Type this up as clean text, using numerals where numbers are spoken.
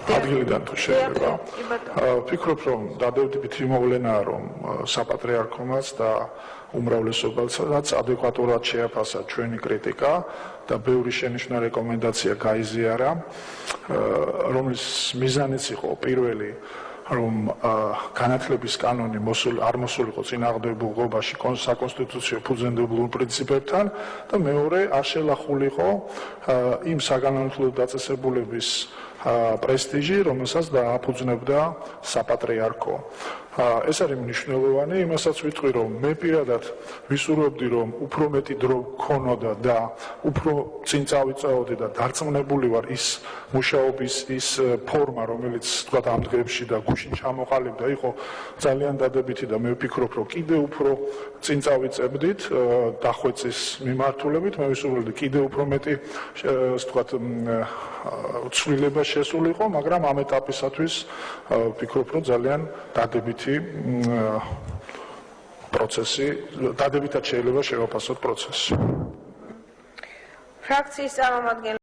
ადგილიდან თუ შეიძლება. ვფიქრობ, რომ დადებითი მოვლენაა, რომ საპატრიარქომაც და უმრავლესობასაც ადეკვატურად შეაფასა ჩვენი კრიტიკა და ბევრი შენიშვნა რეკომენდაცია გაიზიარა, რომლის მიზანიც იყო პირველი რომ განათლების კანონი არ მოსულიყო წინააღმდეგობაში საკონსტიტუციო ფუძემდებულ პრინციპებთან და მეორე არ შელახულიყო იმ საგანმანათლებლო დაწესებულების პრესტიჟი, რომელსაც დააფუძნებდა საპატრიარქო. ეს არის მნიშვნელოვანი, იმასაც ვიტყვი, რომ მე პირადად ვისურვებდი, რომ უფრო მეტი დრო გქონოდა და უფრო წინ წავიწეოდი და დარწმუნებული ვარ ის მუშაობის ის ფორმა, რომელიც თქვა ამ დღეებში და გუშინ ჩამოყალიბდა, იყო ძალიან დადებითი და მე ვფიქრობ, რომ კიდევ უფრო წინ წავიწებდით დახვეწის მიმართულებით, მე ვისურვებდი კიდევ უფრო მეტი ვთქვათ ცვლილება შესულიყო, მაგრამ ამ ეტაპისათვის ვფიქრობ, რომ ძალიან დადებითი პროცესი, დადებითად შეიძლება შევაფასოთ პროცესი. ფრაქციის წარმომადგენელი